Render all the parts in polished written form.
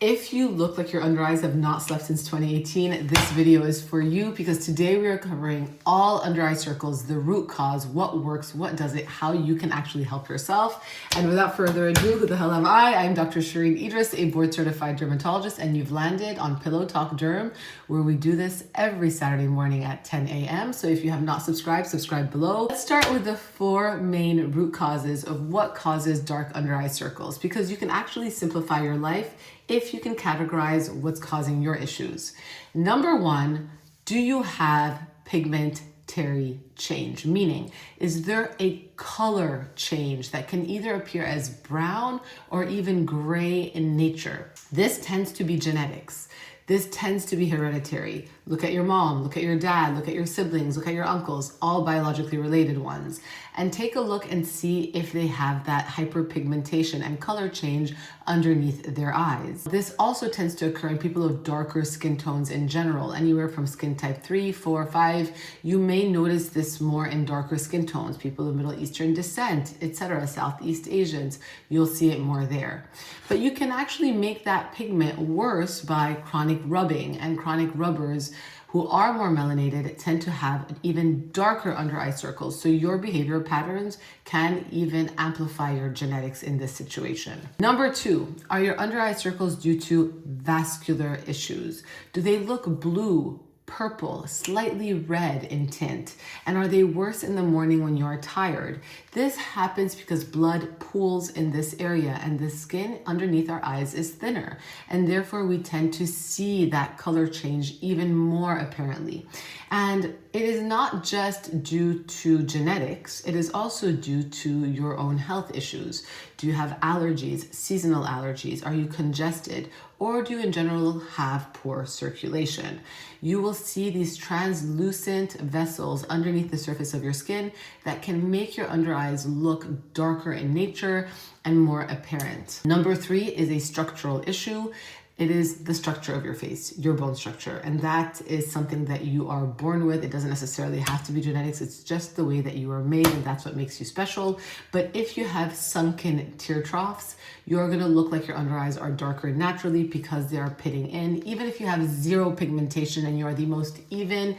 If you look like your under eyes have not slept since 2018, this video is for you because today we are covering all under eye circles, the root cause, what works, what does it, how you can actually help yourself. And without further ado, who the hell am I? I'm Dr. Shireen Idriss, a board certified dermatologist, and you've landed on Pillow Talk Derm, where we do this every Saturday morning at 10 a.m. So if you have not subscribed, subscribe below. Let's start with the 4 main root causes of what causes dark under eye circles, because you can actually simplify your life if you can categorize what's causing your issues. Number 1, do you have pigmentary change? Meaning, is there a color change that can either appear as brown or even gray in nature? This tends to be genetics. This tends to be hereditary. Look at your mom, look at your dad, look at your siblings, look at your uncles, all biologically related ones, and take a look and see if they have that hyperpigmentation and color change underneath their eyes. This also tends to occur in people of darker skin tones in general, anywhere from skin type 3, 4, 5. You may notice this more in darker skin tones, people of Middle Eastern descent, etc., Southeast Asians. You'll see it more there. But you can actually make that pigment worse by chronic rubbing, and chronic rubbers who are more melanated tend to have even darker under eye circles. So your behavioral patterns can even amplify your genetics in this situation. Number 2, are your under eye circles due to vascular issues? Do they look blue, purple, slightly red in tint? And are they worse in the morning when you are tired? This happens because blood pools in this area and the skin underneath our eyes is thinner. And therefore we tend to see that color change even more apparently. And it is not just due to genetics, it is also due to your own health issues. Do you have allergies, seasonal allergies? Are you congested? Or do you in general have poor circulation? You will see these translucent vessels underneath the surface of your skin that can make your under eyes look darker in nature and more apparent. Number 3 is a structural issue. It is the structure of your face, your bone structure. And that is something that you are born with. It doesn't necessarily have to be genetics. It's just the way that you are made, and that's what makes you special. But if you have sunken tear troughs, you're gonna look like your under eyes are darker naturally because they are pitting in. Even if you have zero pigmentation and you are the most even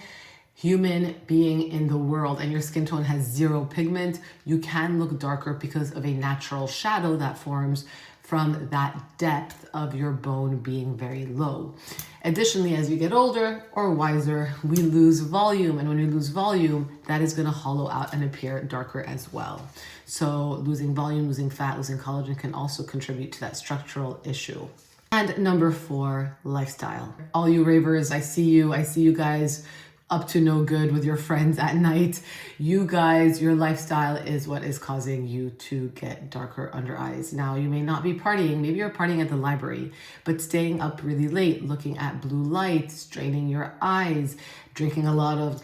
human being in the world and your skin tone has zero pigment, you can look darker because of a natural shadow that forms from that depth of your bone being very low. Additionally, as we get older or wiser, we lose volume. And when we lose volume, that is gonna hollow out and appear darker as well. So losing volume, losing fat, losing collagen can also contribute to that structural issue. And number 4, lifestyle. All you ravers, I see you guys up to no good with your friends at night. You guys, your lifestyle is what is causing you to get darker under eyes. Now, you may not be partying. Maybe you're partying at the library, but staying up really late, looking at blue light, straining your eyes, drinking a lot of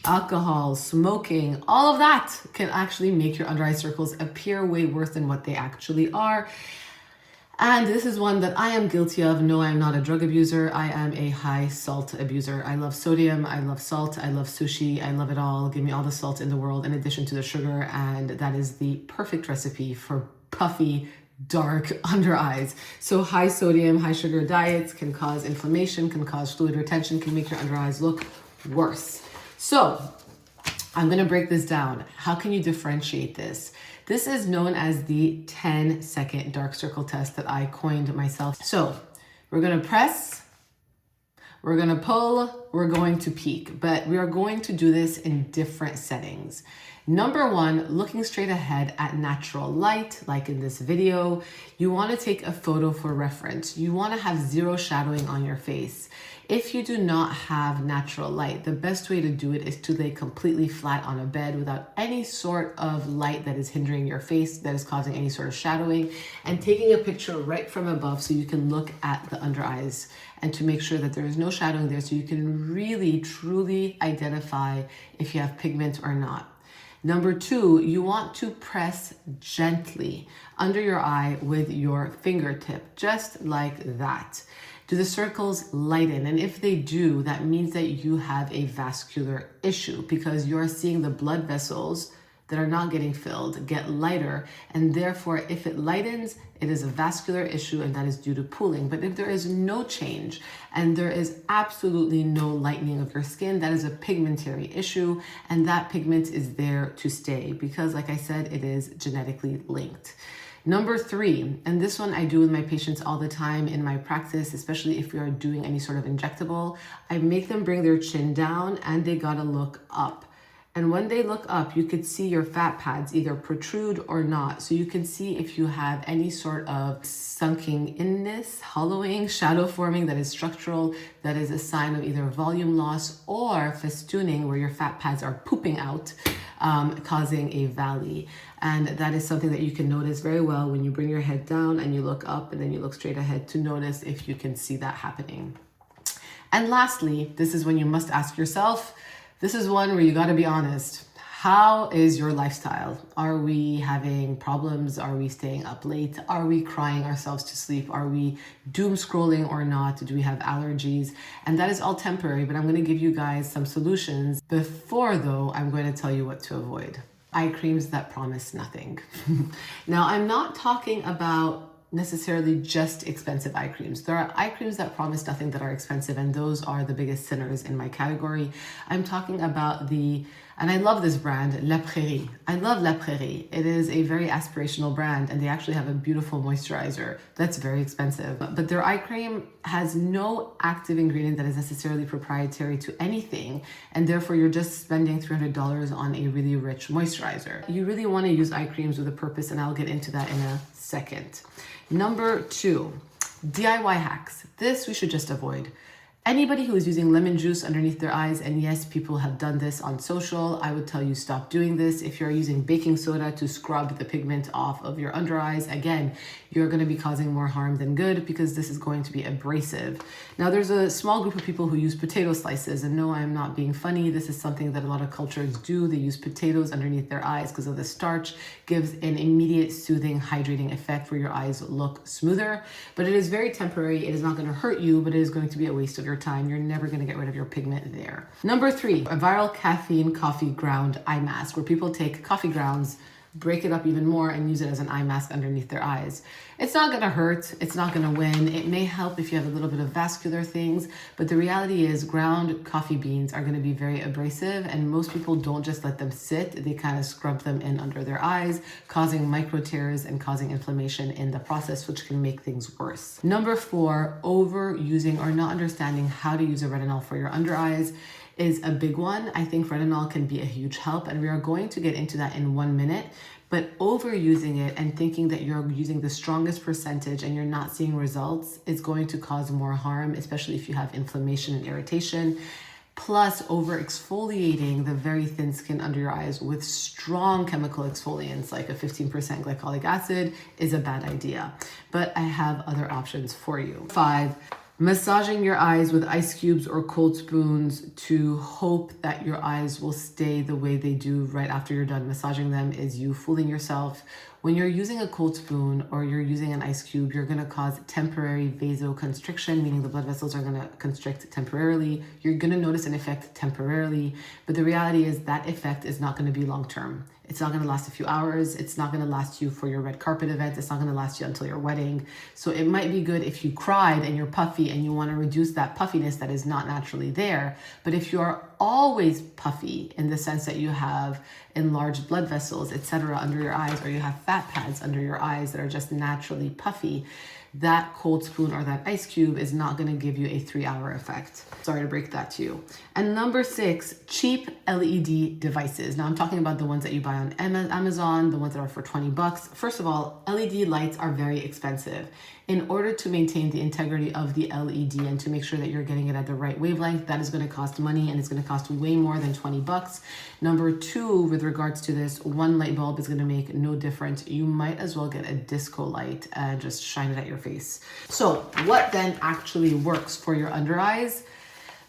alcohol, smoking, all of that can actually make your under eye circles appear way worse than what they actually are. And this is one that I am guilty of. No, I'm not a drug abuser. I am a high salt abuser. I love sodium, I love salt, I love sushi, I love it all. Give me all the salt in the world in addition to the sugar, and that is the perfect recipe for puffy, dark under eyes. So high sodium, high sugar diets can cause inflammation, can cause fluid retention, can make your under eyes look worse. So I'm gonna break this down. How can you differentiate this? This is known as the 10-second dark circle test that I coined myself. So we're gonna press, we're gonna pull, we're going to peek, but we are going to do this in different settings. Number 1, looking straight ahead at natural light, like in this video. You wanna take a photo for reference. You wanna have zero shadowing on your face. If you do not have natural light, the best way to do it is to lay completely flat on a bed without any sort of light that is hindering your face, that is causing any sort of shadowing, and taking a picture right from above so you can look at the under eyes and to make sure that there is no shadowing there so you can really, truly identify if you have pigment or not. Number 2, you want to press gently under your eye with your fingertip, just like that. Do the circles lighten? And if they do, that means that you have a vascular issue because you're seeing the blood vessels that are not getting filled get lighter, and therefore if it lightens, it is a vascular issue, and that is due to pooling. But if there is no change and there is absolutely no lightening of your skin, that is a pigmentary issue, and that pigment is there to stay because, like I said, it is genetically linked. Number 3, and this one I do with my patients all the time in my practice, especially if we are doing any sort of injectable, I make them bring their chin down and they gotta look up. And when they look up, you could see your fat pads either protrude or not. So you can see if you have any sort of sunken inness, hollowing, shadow forming that is structural, that is a sign of either volume loss or festooning where your fat pads are pooping out, causing a valley. And that is something that you can notice very well when you bring your head down and you look up and then you look straight ahead to notice if you can see that happening. And lastly, this is when you must ask yourself, this is one where you got to be honest. How is your lifestyle? Are we having problems? Are we staying up late? Are we crying ourselves to sleep? Are we doom scrolling or not? Do we have allergies? And that is all temporary, but I'm going to give you guys some solutions. Before though, I'm going to tell you what to avoid. Eye creams that promise nothing. Now, I'm not talking about necessarily just expensive eye creams. There are eye creams that promise nothing that are expensive, and those are the biggest sinners in my category. I'm talking about and I love this brand, La Prairie. I love La Prairie. It is a very aspirational brand, and they actually have a beautiful moisturizer that's very expensive. But their eye cream has no active ingredient that is necessarily proprietary to anything, and therefore you're just spending $300 on a really rich moisturizer. You really want to use eye creams with a purpose, and I'll get into that in a second. Number 2, DIY hacks. This we should just avoid. Anybody who is using lemon juice underneath their eyes, and yes, people have done this on social, I would tell you stop doing this. If you're using baking soda to scrub the pigment off of your under eyes, again, you're going to be causing more harm than good because this is going to be abrasive. Now, there's a small group of people who use potato slices, and no, I'm not being funny. This is something that a lot of cultures do. They use potatoes underneath their eyes because of the starch, gives an immediate soothing, hydrating effect where your eyes look smoother, but it is very temporary. It is not going to hurt you, but it is going to be a waste of your time. You're never going to get rid of your pigment there. Number 3, a viral caffeine coffee ground eye mask, where people take coffee grounds, break it up even more, and use it as an eye mask underneath their eyes. It's not going to hurt. It's not going to win. It may help if you have a little bit of vascular things, but the reality is ground coffee beans are going to be very abrasive, and most people don't just let them sit. They kind of scrub them in under their eyes, causing micro tears and causing inflammation in the process, which can make things worse. Number 4, overusing or not understanding how to use a retinol for your under eyes is a big one. I think retinol can be a huge help, and we are going to get into that in 1 minute. But overusing it and thinking that you're using the strongest percentage and you're not seeing results is going to cause more harm, especially if you have inflammation and irritation. Plus, over exfoliating the very thin skin under your eyes with strong chemical exfoliants like a 15% glycolic acid is a bad idea. But I have other options for you. 5, massaging your eyes with ice cubes or cold spoons to hope that your eyes will stay the way they do right after you're done massaging them is you fooling yourself. When you're using a cold spoon or you're using an ice cube, you're going to cause temporary vasoconstriction, meaning the blood vessels are going to constrict temporarily. You're going to notice an effect temporarily, but the reality is that effect is not going to be long-term. It's not going to last a few hours. It's not going to last you for your red carpet event. It's not going to last you until your wedding. So it might be good if you cried and you're puffy and you want to reduce that puffiness that is not naturally there. But if you are always puffy in the sense that you have enlarged blood vessels, etc., under your eyes, or you have fat pads under your eyes that are just naturally puffy, that cold spoon or that ice cube is not going to give you a 3-hour effect. Sorry to break that to you. And number 6, cheap LED devices. Now I'm talking about the ones that you buy on Amazon, the ones that are for $20. First of all, LED lights are very expensive. In order to maintain the integrity of the LED and to make sure that you're getting it at the right wavelength, that is going to cost money, and it's going to cost way more than $20. Number 2, with regards to this, one light bulb is going to make no difference. You might as well get a disco light and just shine it at your face. So what then actually works for your under eyes?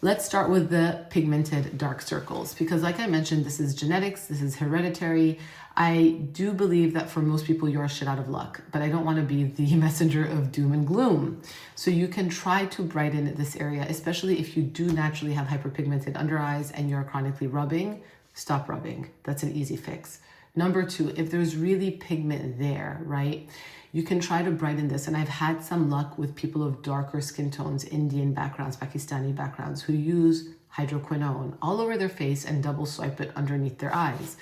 Let's start with the pigmented dark circles, because like I mentioned, this is genetics, this is hereditary. I do believe that for most people, you're shit out of luck, but I don't want to be the messenger of doom and gloom. So you can try to brighten this area, especially if you do naturally have hyperpigmented under eyes and you're chronically rubbing. Stop rubbing. That's an easy fix. Number two, if there's really pigment there, right, you can try to brighten this. And I've had some luck with people of darker skin tones, Indian backgrounds, Pakistani backgrounds, who use hydroquinone all over their face and double swipe it underneath their eyes.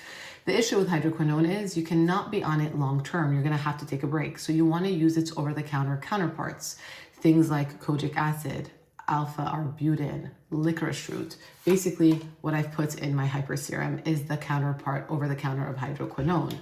The issue with hydroquinone is you cannot be on it long term. You're going to have to take a break. So you want to use its over-the-counter counterparts, things like kojic acid, alpha-arbutin, licorice root. Basically, what I've put in my hyper serum is the counterpart over the counter of hydroquinone.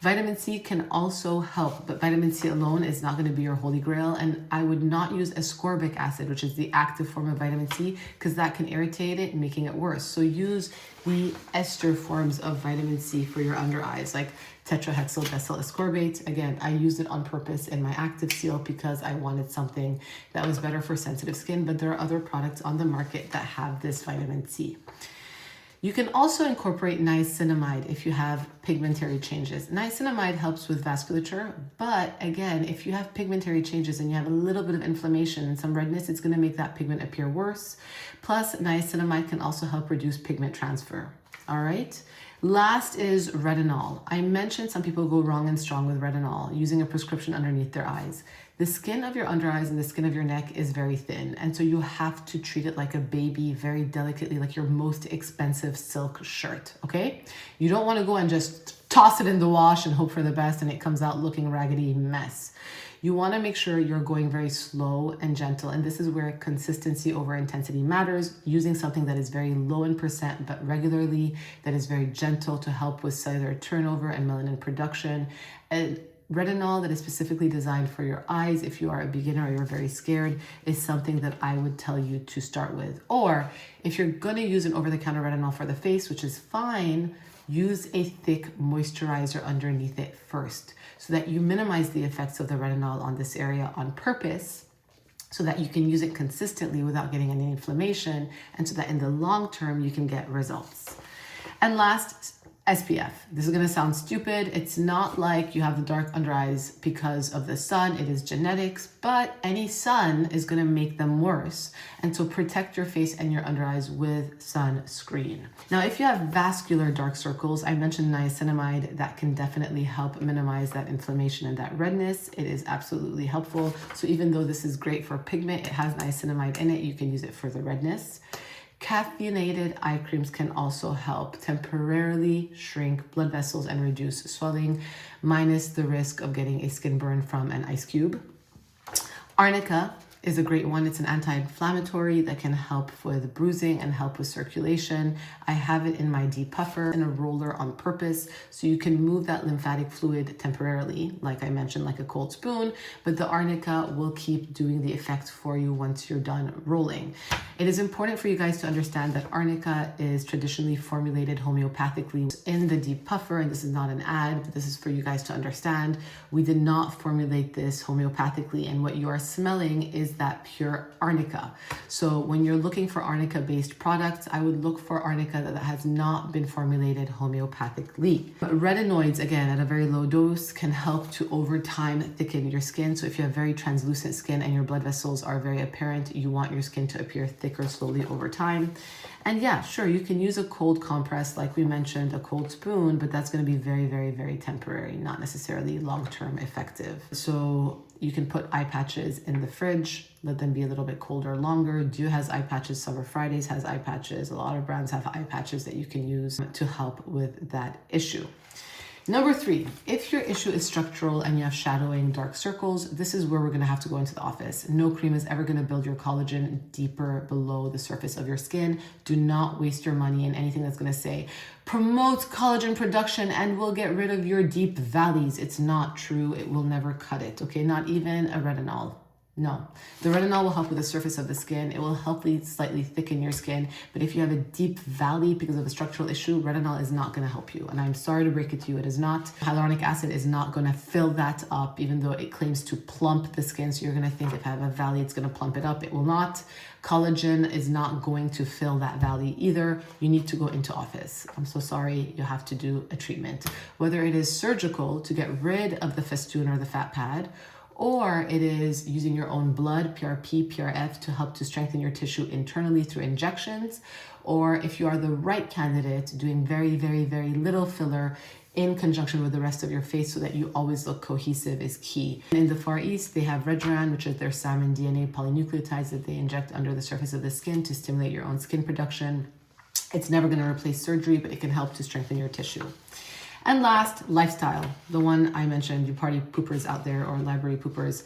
Vitamin C can also help, but vitamin C alone is not going to be your holy grail. And I would not use ascorbic acid, which is the active form of vitamin C, because that can irritate it, making it worse. So use the ester forms of vitamin C for your under eyes, like tetrahexyl decyl ascorbate. Again, I used it on purpose in my active seal because I wanted something that was better for sensitive skin, but there are other products on the market that have this vitamin C. You can also incorporate niacinamide if you have pigmentary changes. Niacinamide helps with vasculature, but again, if you have pigmentary changes and you have a little bit of inflammation and some redness, it's going to make that pigment appear worse. Plus, niacinamide can also help reduce pigment transfer. All right. Last is retinol. I mentioned some people go wrong and strong with retinol, using a prescription underneath their eyes. The skin of your under eyes and the skin of your neck is very thin, and so you have to treat it like a baby, very delicately, like your most expensive silk shirt, okay? You don't want to go and just toss it in the wash and hope for the best and it comes out looking raggedy mess. You want to make sure you're going very slow and gentle, and this is where consistency over intensity matters, using something that is very low in percent but regularly, that is very gentle to help with cellular turnover and melanin production. And retinol that is specifically designed for your eyes, if you are a beginner or you're very scared, is something that I would tell you to start with. Or if you're going to use an over-the-counter retinol for the face, which is fine, use a thick moisturizer underneath it first so that you minimize the effects of the retinol on this area on purpose, so that you can use it consistently without getting any inflammation, and so that in the long term you can get results. And last, SPF. This is going to sound stupid. It's not like you have the dark under eyes because of the sun. It is genetics, but any sun is going to make them worse. And so protect your face and your under eyes with sunscreen. Now, if you have vascular dark circles, I mentioned niacinamide. That can definitely help minimize that inflammation and that redness. It is absolutely helpful. So even though this is great for pigment, it has niacinamide in it. You can use it for the redness. Caffeinated eye creams can also help temporarily shrink blood vessels and reduce swelling, minus the risk of getting a skin burn from an ice cube. Arnica is a great one. It's an anti-inflammatory that can help with bruising and help with circulation. I have it in my depuffer in a roller on purpose, so you can move that lymphatic fluid temporarily, like I mentioned, like a cold spoon, but the arnica will keep doing the effect for you once you're done rolling. It is important for you guys to understand that arnica is traditionally formulated homeopathically in the depuffer, and this is not an ad, but this is for you guys to understand. We did not formulate this homeopathically, and what you are smelling is that pure arnica. So when you're looking for arnica-based products, I would look for arnica that has not been formulated homeopathically. But retinoids, again, at a very low dose, can help to over time thicken your skin. So if you have very translucent skin and your blood vessels are very apparent, you want your skin to appear thicker slowly over time. And yeah, sure, you can use a cold compress, like we mentioned, a cold spoon, but that's going to be very, very, very temporary, not necessarily long-term effective. So you can put eye patches in the fridge, let them be a little bit colder longer. Dew has eye patches, Summer Fridays has eye patches. A lot of brands have eye patches that you can use to help with that issue. Number 3, if your issue is structural and you have shadowing dark circles, this is where we're going to have to go into the office. No cream is ever going to build your collagen deeper below the surface of your skin. Do not waste your money in anything that's going to say, promotes collagen production and will get rid of your deep valleys. It's not true. It will never cut it, okay? Not even a retinol. No, the retinol will help with the surface of the skin. It will help slightly thicken your skin. But if you have a deep valley because of a structural issue, retinol is not going to help you. And I'm sorry to break it to you, it is not. Hyaluronic acid is not going to fill that up, even though it claims to plump the skin. So you're going to think if I have a valley, it's going to plump it up. It will not. Collagen is not going to fill that valley either. You need to go into office. I'm so sorry, you have to do a treatment. Whether it is surgical to get rid of the festoon or the fat pad, or it is using your own blood, PRP, PRF, to help to strengthen your tissue internally through injections, or if you are the right candidate, doing very, very, very little filler in conjunction with the rest of your face so that you always look cohesive is key. In the Far East, they have Regeran, which is their salmon DNA polynucleotides that they inject under the surface of the skin to stimulate your own skin production. It's never going to replace surgery, but it can help to strengthen your tissue. And last, lifestyle, the one I mentioned, you party poopers out there or library poopers.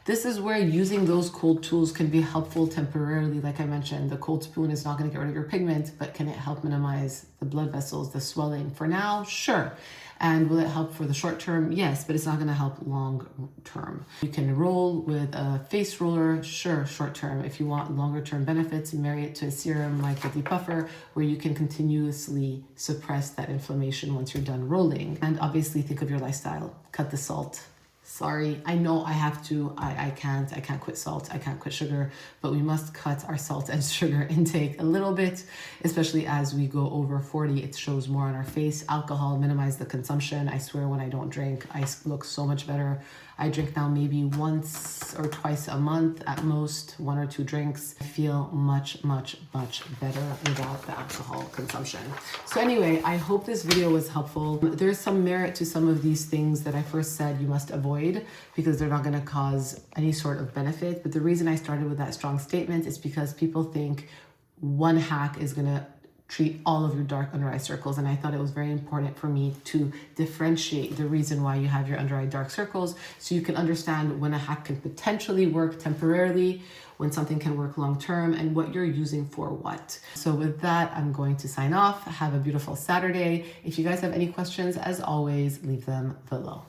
This is where using those cold tools can be helpful temporarily. Like I mentioned, the cold spoon is not going to get rid of your pigment, but can it help minimize the blood vessels, the swelling? For now, sure. And will it help for the short term? Yes, but it's not going to help long term. You can roll with a face roller, sure, short term. If you want longer term benefits, marry it to a serum like the depuffer, where you can continuously suppress that inflammation once you're done rolling. And obviously think of your lifestyle. Cut the salt. Sorry, I know I have to, I can't quit salt, I can't quit sugar, but we must cut our salt and sugar intake a little bit, especially as we go over 40, it shows more on our face. Alcohol, minimize the consumption. I swear when I don't drink, I look so much better. I drink now maybe once or twice a month at most, 1 or 2 drinks. I feel much, much, much better without the alcohol consumption. So anyway, I hope this video was helpful. There's some merit to some of these things that I first said you must avoid because they're not gonna cause any sort of benefit. But the reason I started with that strong statement is because people think one hack is gonna treat all of your dark under eye circles. And I thought it was very important for me to differentiate the reason why you have your under eye dark circles so you can understand when a hack can potentially work temporarily, when something can work long term, and what you're using for what. So with that, I'm going to sign off. Have a beautiful Saturday. If you guys have any questions, as always, leave them below.